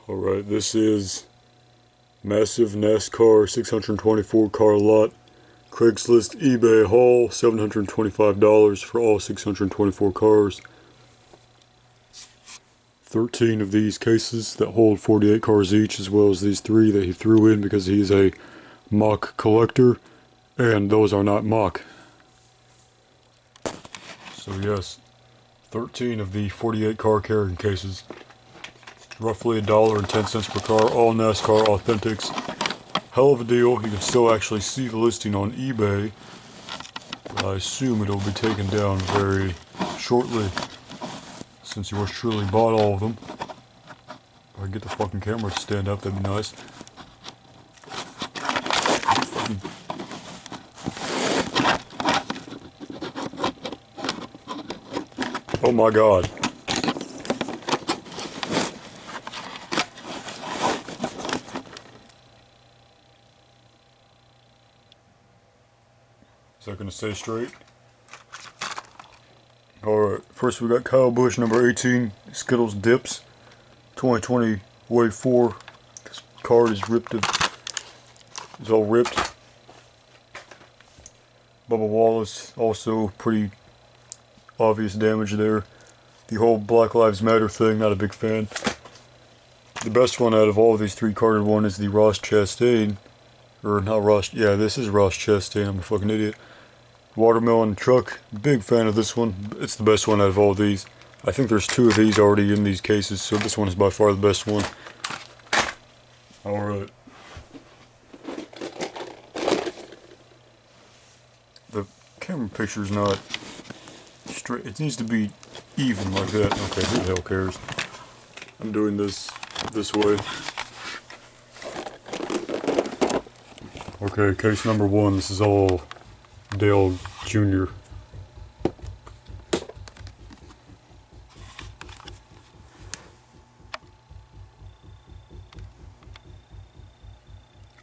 Alright, this is massive NASCAR 624 car lot. Craigslist eBay haul, $725 for all 624 cars. 13 of these cases that hold 48 cars each, as well as these 3 that he threw in because he's a mock collector, and those are not mock. So yes, 13 of the 48 car carrying cases. Roughly $1.10 per car, all NASCAR authentics. Hell of a deal. You can still actually see the listing on eBay, but I assume it'll be taken down very shortly, since yours truly bought all of them. If I can get the fucking camera to stand up, that'd be nice. Oh my god. Is that gonna stay straight? Alright, first we got Kyle Busch, number 18, Skittles Dips, 2020 Wave 4. This card is ripped, it's all ripped. Bubba Wallace, also pretty obvious damage there. The whole Black Lives Matter thing, not a big fan. The best one out of all of these 3 carded one is the Ross Chastain. Or not Ross, yeah, this is Ross Chastain, I'm a fucking idiot. Watermelon Truck, big fan of this one. It's the best one out of all of these. I think there's 2 of these already in these cases, so this one is by far the best one. Alright. The camera picture's not straight. It needs to be even like that. Okay, who the hell cares? I'm doing this way. Okay, case number 1. This is all Dale Jr.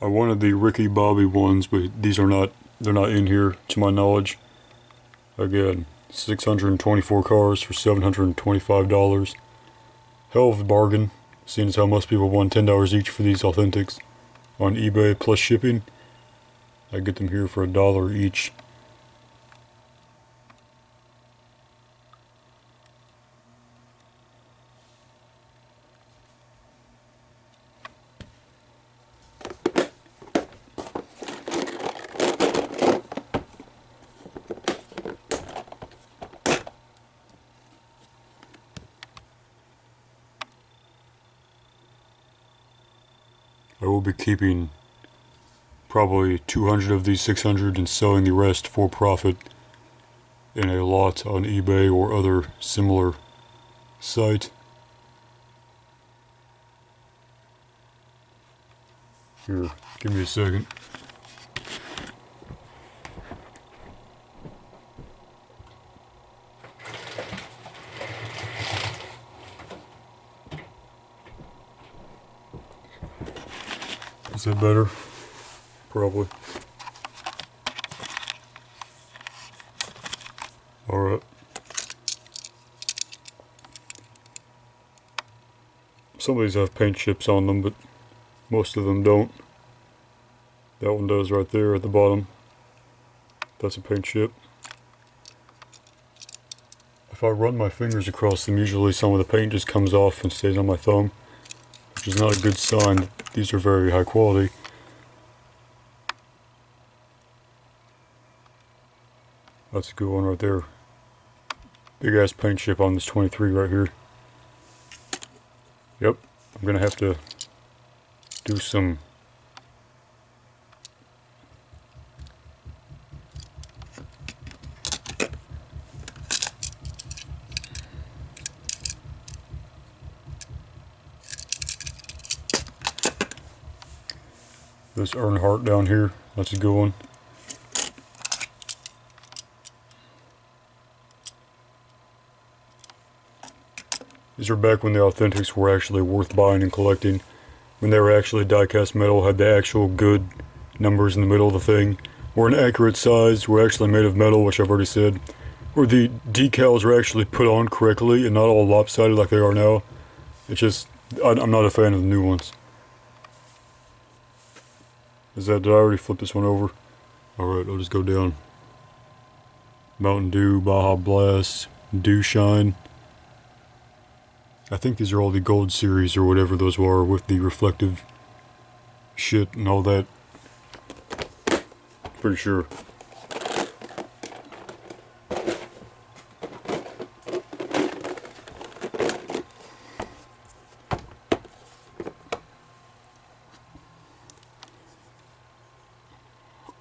I wanted the Ricky Bobby ones, but these are not, they're not in here to my knowledge. Again, 624 cars for $725. Hell of a bargain, seeing as how most people want $10 each for these authentics on eBay plus shipping. I get them here for $1 each. I will be keeping probably 200 of these 600 and selling the rest for profit in a lot on eBay or other similar site. Here, give me a second. Is that better? Probably. Alright. Some of these have paint chips on them, but most of them don't. That one does right there at the bottom. That's a paint chip. If I run my fingers across them, usually some of the paint just comes off and stays on my thumb, which is not a good sign. These are very high quality. That's a good one right there. Big ass paint chip on this 23 right here. Yep, I'm gonna have to do some this Earnhardt down here. That's a good one. These are back when the authentics were actually worth buying and collecting. When they were actually diecast metal, had the actual good numbers in the middle of the thing, were an accurate size, were actually made of metal, which I've already said, where the decals were actually put on correctly and not all lopsided like they are now. It's just I'm not a fan of the new ones. Did I already flip this one over? Alright, I'll just go down. Mountain Dew, Baja Blast, Dew Shine. I think these are all the gold series or whatever those were with the reflective shit and all that. Pretty sure.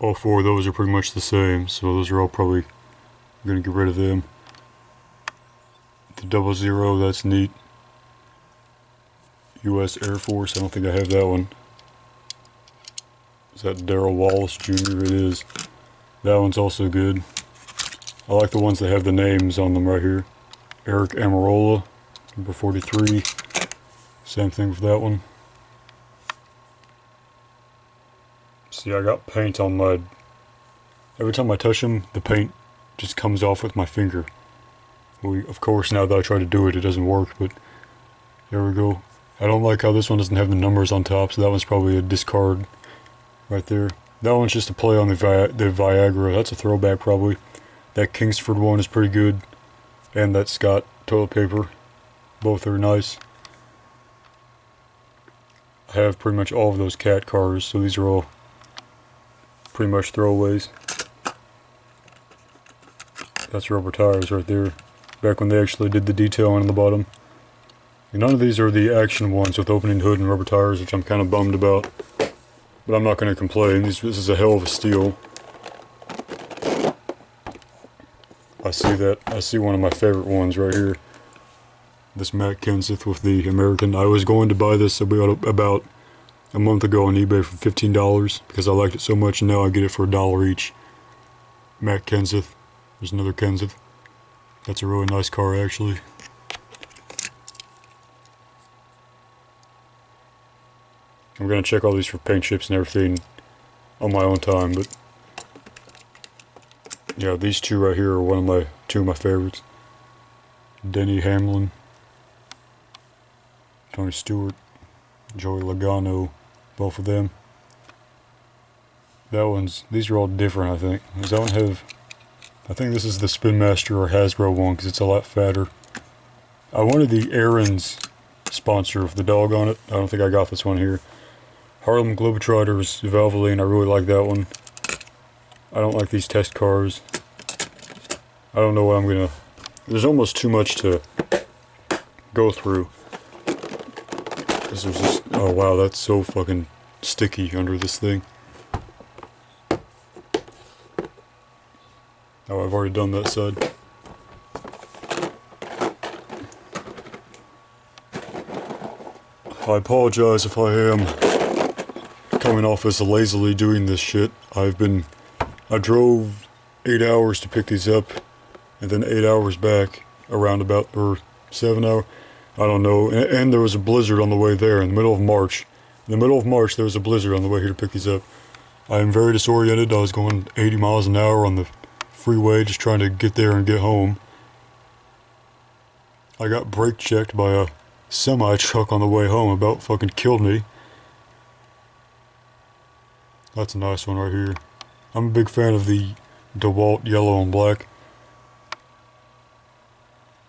All four of those are pretty much the same, so those are all probably gonna get rid of them. The 00, that's neat. U.S. Air Force, I don't think I have that one. Is that Darrell Wallace Jr.? It is. That one's also good. I like the ones that have the names on them right here. Eric Amarola, number 43. Same thing with that one. See, I got paint on my... Every time I touch them, the paint just comes off with my finger. Of course, now that I try to do it, it doesn't work, but... There we go. I don't like how this one doesn't have the numbers on top, so that one's probably a discard right there. That one's just a play on the Viagra. That's a throwback, probably. That Kingsford one is pretty good. And that Scott toilet paper. Both are nice. I have pretty much all of those cat cars, so these are all pretty much throwaways. That's rubber tires right there. Back when they actually did the detailing on the bottom. And none of these are the action ones with opening hood and rubber tires, which I'm kind of bummed about. But I'm not going to complain. This is a hell of a steal. I see that. I see one of my favorite ones right here. This Matt Kenseth with the American. I was going to buy this about a month ago on eBay for $15 because I liked it so much, and now I get it for $1 each. Matt Kenseth. There's another Kenseth. That's a really nice car, actually. I'm gonna check all these for paint chips and everything on my own time, but yeah, these two right here are two of my favorites. Denny Hamlin, Tony Stewart, Joey Logano, both of them. These are all different, I think. Does that one have, I think this is the Spin Master or Hasbro one because it's a lot fatter. I wanted the Aaron's sponsor with the dog on it. I don't think I got this one here. Harlem Globetrotters Valvoline, I really like that one. I don't like these test cars. I don't know what I'm gonna... There's almost too much to go through. This is just... Oh wow, that's so fucking sticky under this thing. Oh, I've already done that side. I apologize if I am coming off as lazily doing this shit. I drove 8 hours to pick these up, and then 8 hours back, or 7 hours, I don't know, and there was a blizzard on the way there in the middle of March. In the middle of March, there was a blizzard on the way here to pick these up. I am very disoriented. I was going 80 miles an hour on the freeway, just trying to get there and get home. I got brake checked by a semi-truck on the way home, about fucking killed me. That's a nice one right here. I'm a big fan of the DeWalt yellow and black.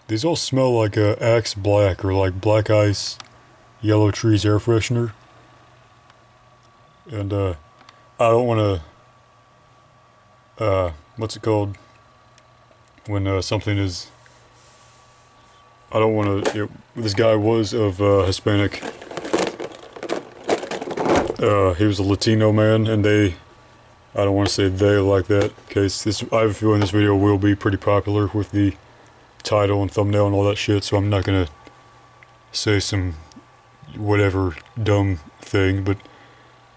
These all smell like Axe Black or like Black Ice Yellow Trees air freshener. And I don't want to, what's it called? When something is, I don't want to, this guy was of Hispanic. He was a Latino man, and I don't want to say they like that, case I have a feeling this video will be pretty popular with the title and thumbnail and all that shit, so I'm not gonna say some whatever dumb thing, but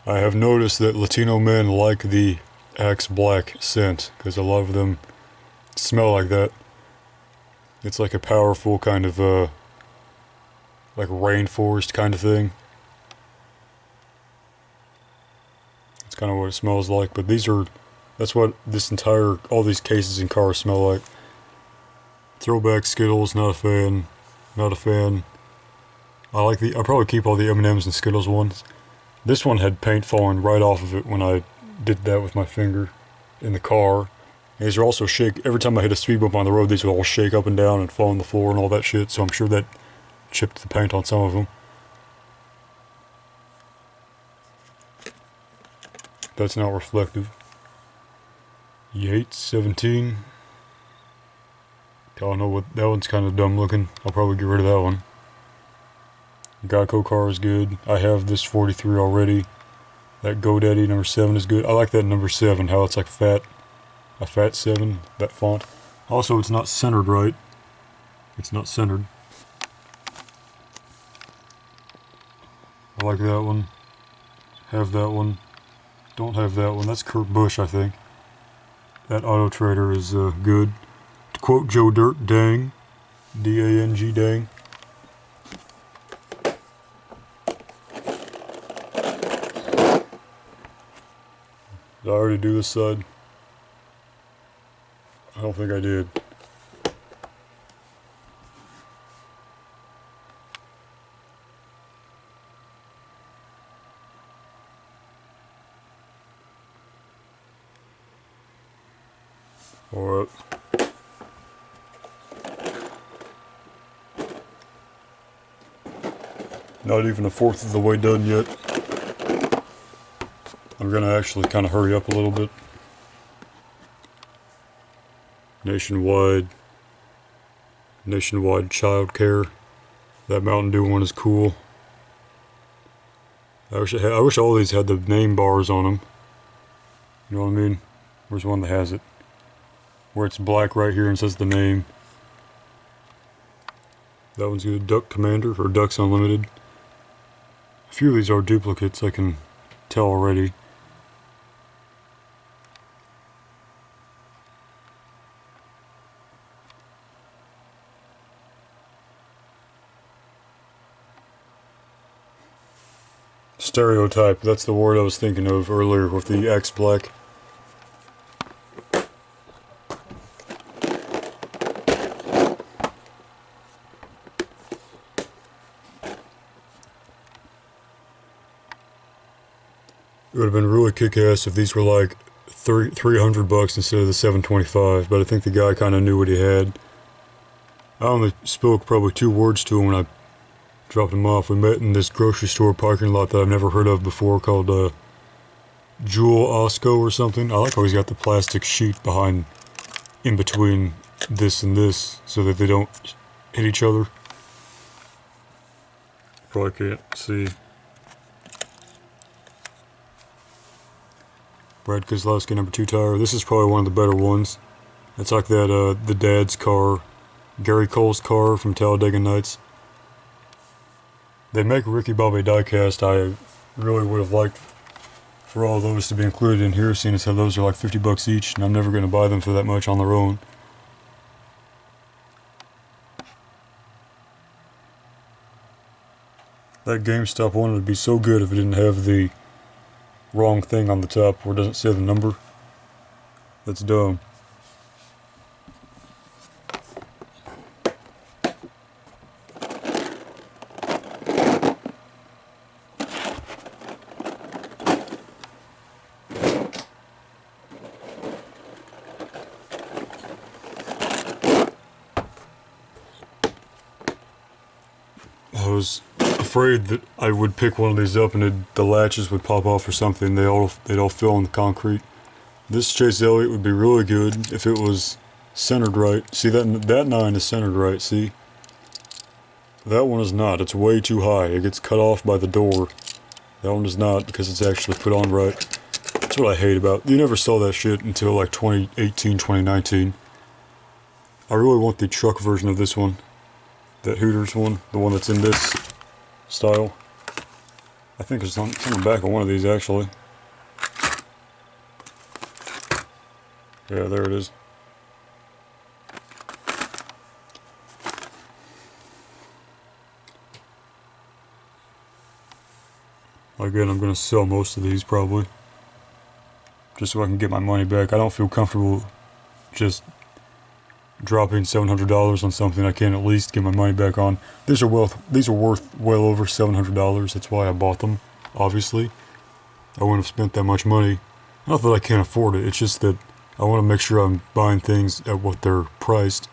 I have noticed that Latino men like the Axe Black scent, because a lot of them smell like that. It's like a powerful kind of, like rainforest kind of thing. Kind of what it smells like, but that's what all these cases in cars smell like. Throwback Skittles, not a fan. I probably keep all the M&Ms and Skittles ones. This one had paint falling right off of it when I did that with my finger in the car. And these are also shake. Every time I hit a speed bump on the road, these would all shake up and down and fall on the floor and all that shit. So I'm sure that chipped the paint on some of them. That's not reflective. 𝘚𝘵𝘴 17. I don't know what, that one's kind of dumb looking. I'll probably get rid of that one. Geico car is good. I have this 43 already. That GoDaddy number 7 is good. I like that number 7, how it's like fat. A fat 7, that font. Also, it's not centered right. It's not centered. I like that one. Have that one. Don't have that one. That's Kurt Busch, I think. That Auto Trader is good. To quote Joe Dirt, dang. D-A-N-G, dang. Did I already do this side? I don't think I did. Alright. Not even a fourth of the way done yet. I'm gonna actually kind of hurry up a little bit. Nationwide child care. That Mountain Dew one is cool. I wish all these had the name bars on them. You know what I mean? Where's one that has it? Where it's black right here and says the name. That one's good. Duck Commander or Ducks Unlimited. A few of these are duplicates, I can tell already. Stereotype, that's the word I was thinking of earlier with the X black. It would have been really kick-ass if these were like $300 instead of the $725, but I think the guy kind of knew what he had. I only spoke probably 2 words to him when I dropped him off. We met in this grocery store parking lot that I've never heard of before called 𝘚𝘵𝘴 or something. I like how he's got the plastic sheet behind, in between this and this, so that they don't hit each other. Probably can't see. Brad Keselowski number 2 tire. This is probably one of the better ones. It's like that the dad's car, Gary Cole's car from Talladega Nights. They make Ricky Bobby diecast. I really would have liked for all those to be included in here, seeing as how those are like $50 each, and I'm never going to buy them for that much on their own. That GameStop one would be so good if it didn't have the wrong thing on the top where it doesn't say the number. That's dumb. I was afraid that I would pick one of these up and the latches would pop off or something. They'd all fill in the concrete. This Chase Elliott would be really good if it was centered right. See, that 9 is centered right, see? That one is not. It's way too high. It gets cut off by the door. That one is not, because it's actually put on right. That's what I hate about. You never saw that shit until like 2018, 2019. I really want the truck version of this one. That Hooters one, the one that's in this style. I think it's on the back of one of these actually. Yeah, there it is. Again, I'm going to sell most of these probably, just so I can get my money back. I don't feel comfortable just dropping $700 on something I can at least get my money back on. These are worth well over $700. That's why I bought them. Obviously, I wouldn't have spent that much money. Not that I can't afford it. It's just that I want to make sure I'm buying things at what they're priced.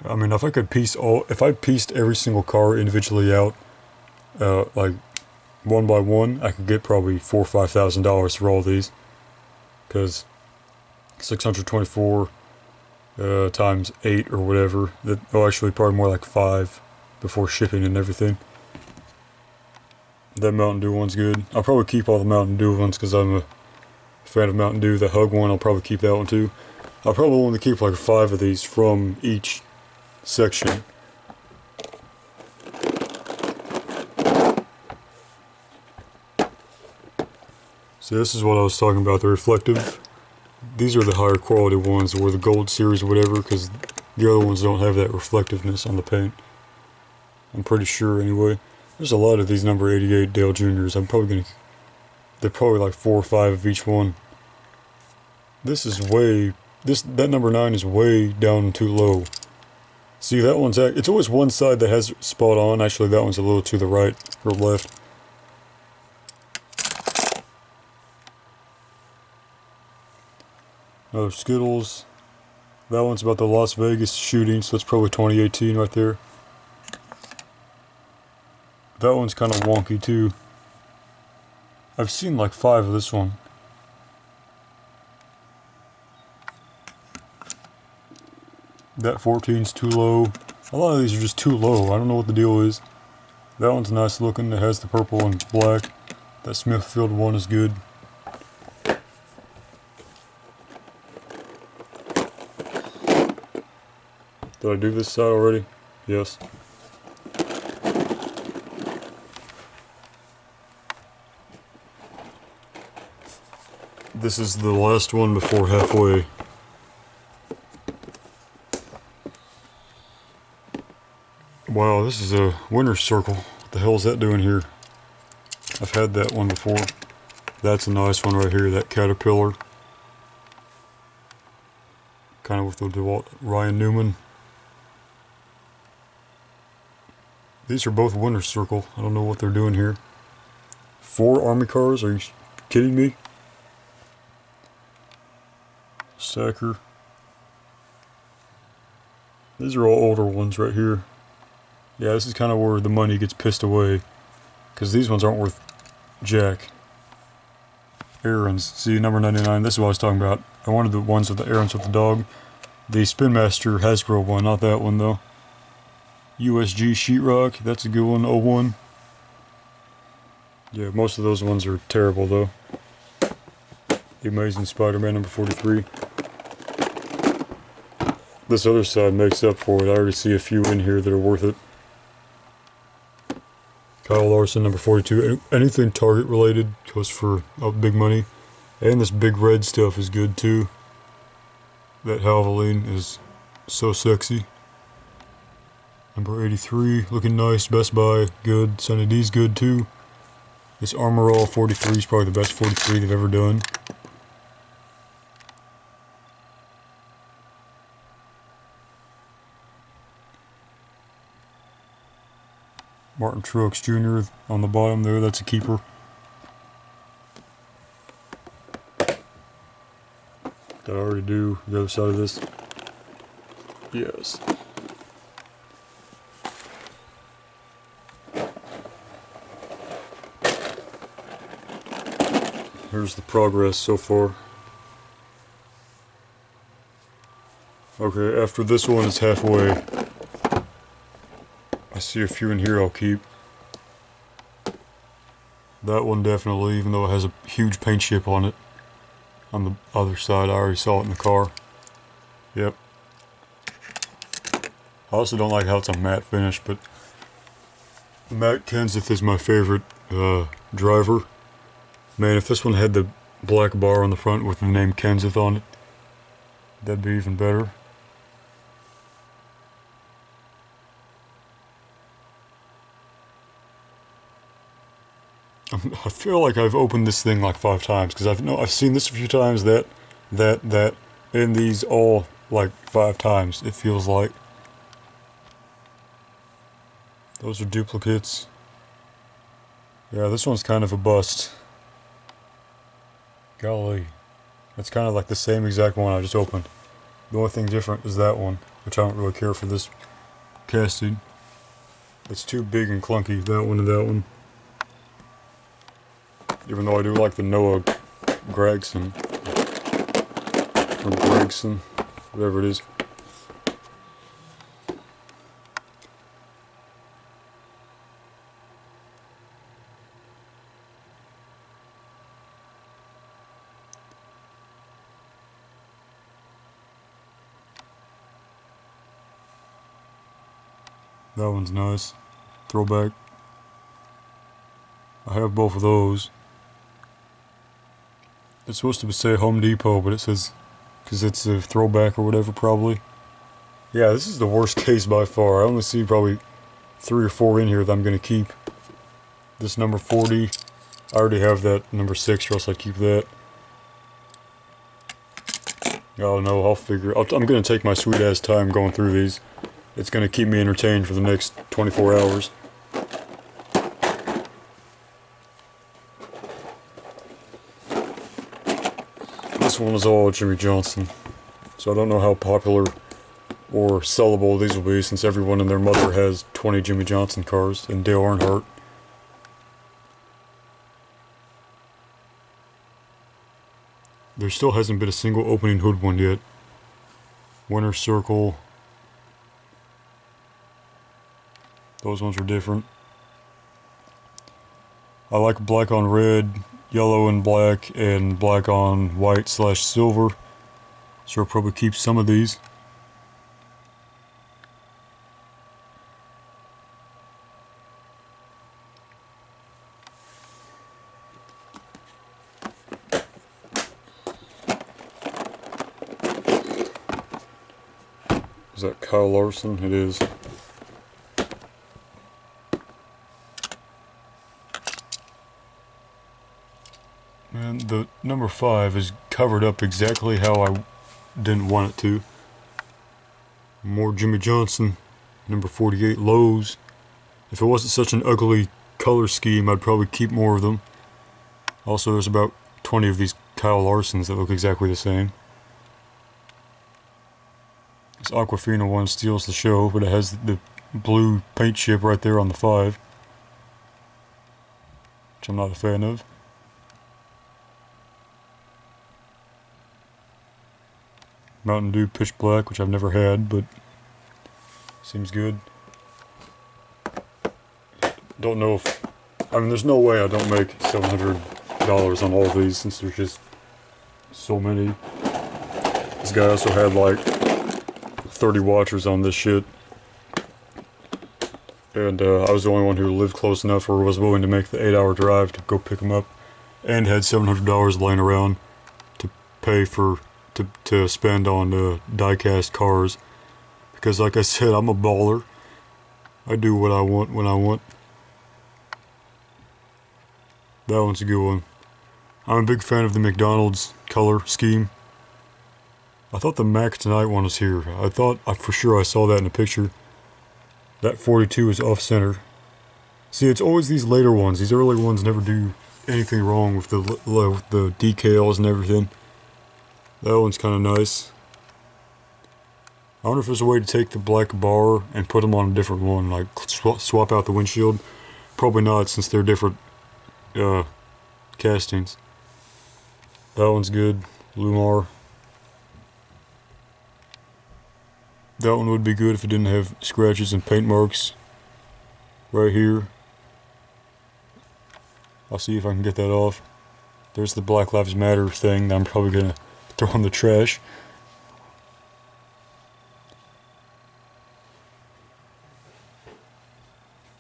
I mean, if I pieced every single car individually out, like one by one, I could get probably $4,000 or $5,000 for all these. Because 624 times 8 or whatever, actually probably more like 5 before shipping and everything. That Mountain Dew one's good. I'll probably keep all the Mountain Dew ones because I'm a fan of Mountain Dew. The Hug one, I'll probably keep that one too. I'll probably only keep like 5 of these from each section. So this is what I was talking about, the reflective. These are the higher quality ones, or the gold series or whatever, because the other ones don't have that reflectiveness on the paint. I'm pretty sure anyway. There's a lot of these number 88 Dale Jr.'s. They're probably like 4 or 5 of each one. That number 9 is way down too low. See, that one's, it's always one side that has spot on. Actually, that one's a little to the right or left. Another Skittles. That one's about the Las Vegas shooting, so that's probably 2018 right there. That one's kind of wonky too. I've seen like 5 of this one. That 14's too low. A lot of these are just too low. I don't know what the deal is. That one's nice looking. It has the purple and black. That Smithfield one is good. Did I do this side already? Yes. This is the last one before halfway. Wow, this is a winner's circle. What the hell is that doing here? I've had that one before. That's a nice one right here, that Caterpillar. Kind of with the Ryan Newman. These are both winner's circle. I don't know what they're doing here. 4 army cars? Are you kidding me? Sacker. These are all older ones right here. Yeah, this is kind of where the money gets pissed away, because these ones aren't worth jack. Aaron's. See, number 99. This is what I was talking about. I wanted the ones with the Aaron's with the dog. The Spin Master Hasbro one, not that one though. USG Sheetrock. That's a good one. 01. Yeah, most of those ones are terrible though. The Amazing Spider-Man number 43. This other side makes up for it. I already see a few in here that are worth it. Kyle Larson number 42. Anything Target related goes for big money. And this big red stuff is good too. That Havoline is so sexy. Number 83, looking nice. Best Buy, good. Sunny D's good too. This Armor All 43 is probably the best 43 they've ever done. Martin Truex Jr. on the bottom there, that's a keeper. Did I already do the other side of this? Yes. Here's the progress so far. Okay, after this one is halfway, I see a few in here I'll keep. That one definitely, even though it has a huge paint chip on it. On the other side, I already saw it in the car. Yep. I also don't like how it's a matte finish, but Matt Kenseth is my favorite driver. Man, if this one had the black bar on the front with the name Kenseth on it, that'd be even better. I feel like I've opened this thing like 5 times, because I've seen this a few times, that, in these all like 5 times, it feels like. Those are duplicates. Yeah, this one's kind of a bust. Golly. It's kind of like the same exact one I just opened. The only thing different is that one, which I don't really care for this casting. It's too big and clunky, that one and that one. Even though I do like the Noah Gregson. Or Gregson, whatever it is. That one's nice. Throwback. I have both of those. It's supposed to say Home Depot, but it says, because it's a throwback or whatever, probably. Yeah, this is the worst case by far. I only see probably 3 or 4 in here that I'm going to keep. This number 40, I already have that number 6, or else I'd keep that. I don't know, I'll figure. I'm going to take my sweet ass time going through these. It's going to keep me entertained for the next 24 hours. This one is all Jimmie Johnson, so I don't know how popular or sellable these will be, since everyone and their mother has 20 Jimmie Johnson cars, and Dale Earnhardt. There still hasn't been a single opening hood one yet. Winner's Circle. Those ones are different. I like black on red, yellow and black on white / silver. So I'll probably keep some of these. Is that Kyle Larson? It is. And the number 5 is covered up exactly how I didn't want it to. More Jimmie Johnson. Number 48, Lowe's. If it wasn't such an ugly color scheme, I'd probably keep more of them. Also, there's about 20 of these Kyle Larsons that look exactly the same. This Aquafina one steals the show, but it has the blue paint chip right there on the 5. Which I'm not a fan of. Mountain Dew Pitch Black, which I've never had, but seems good. Don't know if... I mean, there's no way I don't make $700 on all of these, since there's just so many. This guy also had like 30 watchers on this shit. And I was the only one who lived close enough or was willing to make the 8-hour drive to go pick them up. And had $700 laying around to pay for... to spend on diecast cars, because like I said, I'm a baller. I do what I want when I want. That one's a good one. I'm a big fan of the McDonald's color scheme. I thought the Mac Tonight one was here. I thought for sure I saw that in a picture. That 42 is off center. See, it's always these later ones. These early ones never do anything wrong with the decals and everything. That one's kind of nice. I wonder if there's a way to take the black bar and put them on a different one, like swap out the windshield. Probably not, since they're different castings. That one's good. Lumar. That one would be good if it didn't have scratches and paint marks right here. I'll see if I can get that off. There's the Black Lives Matter thing that I'm probably gonna throw in the trash.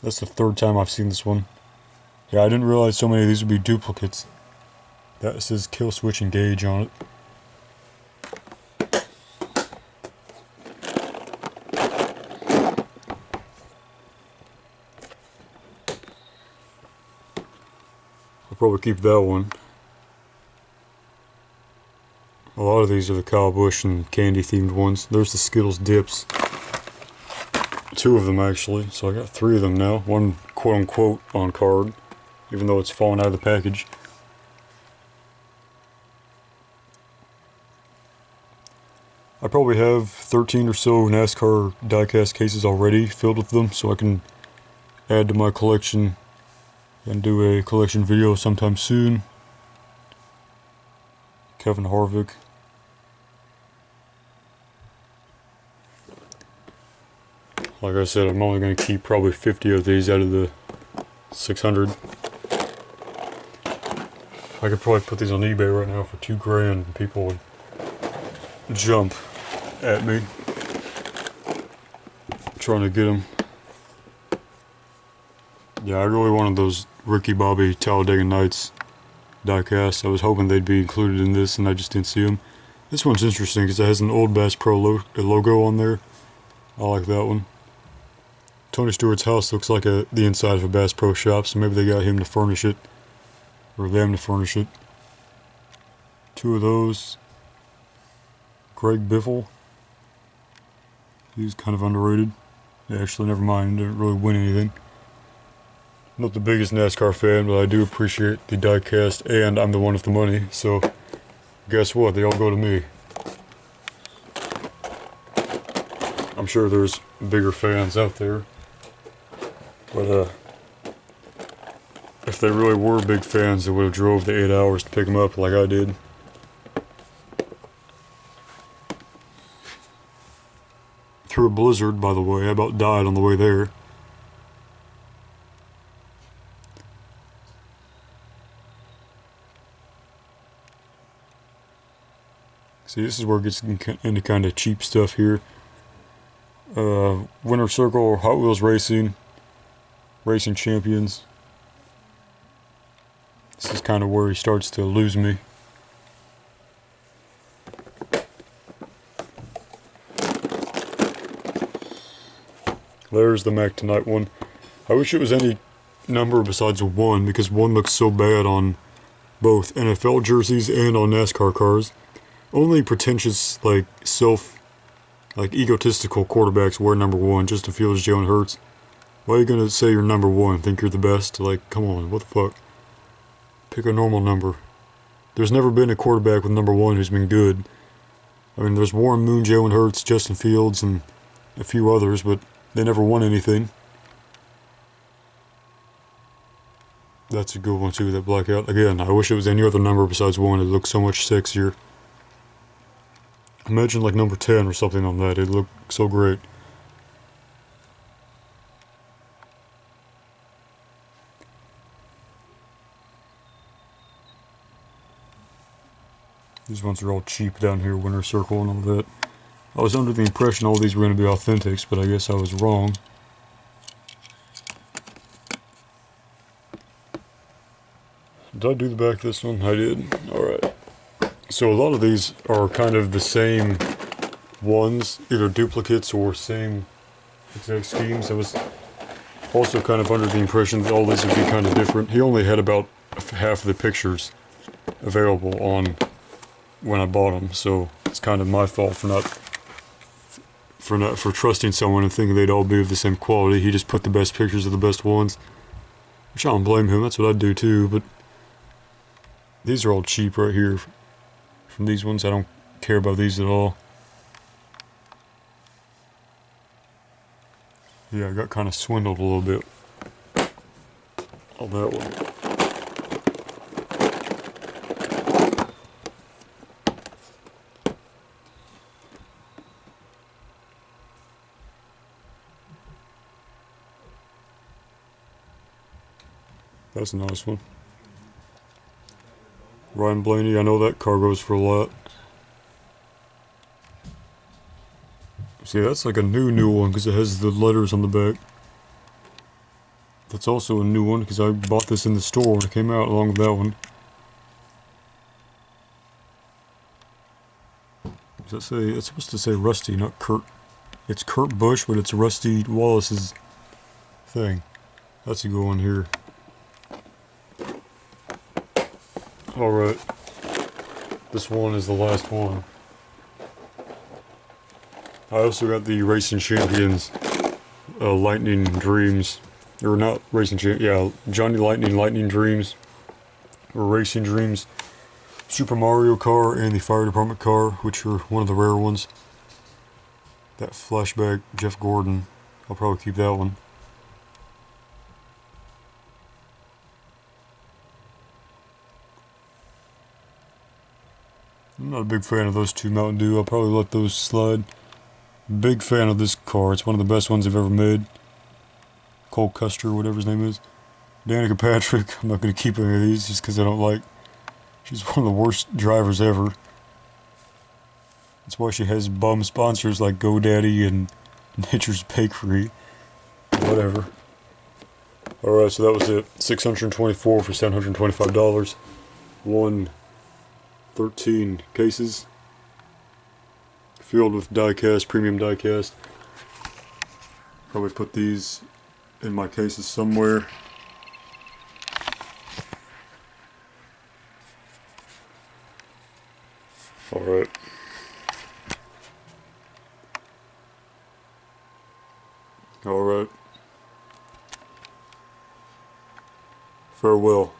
That's the 3rd time I've seen this one. Yeah, I didn't realize so many of these would be duplicates. That says Kill Switch Engage on it. I'll probably keep that one. A lot of these are the 𝘚𝘵 and candy themed ones. There's the Skittles dips. 2 of them actually, so I got 3 of them now. One quote unquote on card, even though it's fallen out of the package. I probably have 13 or so NASCAR diecast cases already filled with them, so I can add to my collection and do a collection video sometime soon. Kevin Harvick. Like I said, I'm only going to keep probably 50 of these out of the 600. I could probably put these on eBay right now for $2 grand and people would jump at me trying to get them. Yeah, I really wanted those Ricky Bobby Talladega Nights diecasts. I was hoping they'd be included in this and I just didn't see them. This one's interesting because it has an old Bass Pro logo on there. I like that one. Tony Stewart's house looks like the inside of a Bass Pro shop, so maybe they got him to furnish it. Or them to furnish it. 2 of those. Greg Biffle. He's kind of underrated. Yeah, actually, never mind. Didn't really win anything. Not the biggest NASCAR fan, but I do appreciate the diecast, and I'm the one with the money, so guess what? They all go to me. I'm sure there's bigger fans out there, but if they really were big fans, they would have drove the 8 hours to pick them up like I did. Through a blizzard, by the way. I about died on the way there. See, this is where it gets into kind of cheap stuff here. Winner Circle, Hot Wheels Racing, Racing Champions. This is kind of where he starts to lose me. There's the Mac Tonight one. I wish it was any number besides a 1, because 1 looks so bad on both NFL jerseys and on NASCAR cars. Only pretentious, egotistical quarterbacks wear number 1 just to feel as Jalen Hurts. Why are you gonna say you're number 1? Think you're the best? Like, come on, what the fuck? Pick a normal number. There's never been a quarterback with number 1 who's been good. I mean, there's Warren Moon, Jalen Hurts, Justin Fields, and a few others, but they never won anything. That's a good one too, that blackout. Again, I wish it was any other number besides 1. It looks so much sexier. Imagine like number 10 or something on that. It'd look so great. These ones are all cheap down here, Winter Circle and all that. I was under the impression all these were going to be authentics, but I guess I was wrong. Did I do the back of this one? I did. Alright. So a lot of these are kind of the same ones, either duplicates or same exact schemes. I was also kind of under the impression that all these would be kind of different. He only had about half of the pictures available on when I bought them, so it's kind of my fault for trusting someone and thinking they'd all be of the same quality. He just put the best pictures of the best ones, which I don't blame him. That's what I'd do too. But these are all cheap right here. From these ones, I don't care about these at all. Yeah, I got kind of swindled a little bit on that one. That's a nice one. Ryan Blaney, I know that car goes for a lot. See, that's like a new one because it has the letters on the back. That's also a new one because I bought this in the store when it came out along with that one. What does that say? It's supposed to say Rusty, not Kurt. It's Kurt Busch, but it's Rusty Wallace's thing. That's a good one here. Alright. This one is the last one. I also got the Racing Champions Lightning Dreams. Or not Racing Champions, yeah, Johnny Lightning Dreams. Or Racing Dreams. Super Mario car and the fire department car, which are one of the rare ones. That flashback Jeff Gordon. I'll probably keep that one. I'm not a big fan of those two Mountain Dew. I'll probably let those slide. Big fan of this car. It's one of the best ones I've ever made. Cole Custer, whatever his name is. Danica Patrick. I'm not going to keep any of these just because I don't like. She's one of the worst drivers ever. That's why she has bum sponsors like GoDaddy and Nature's Bakery. Whatever. Alright, so that was it. $624 for $725. 13 cases. Filled with diecast, premium diecast. Probably put these in my cases somewhere. Alright. Alright. Farewell.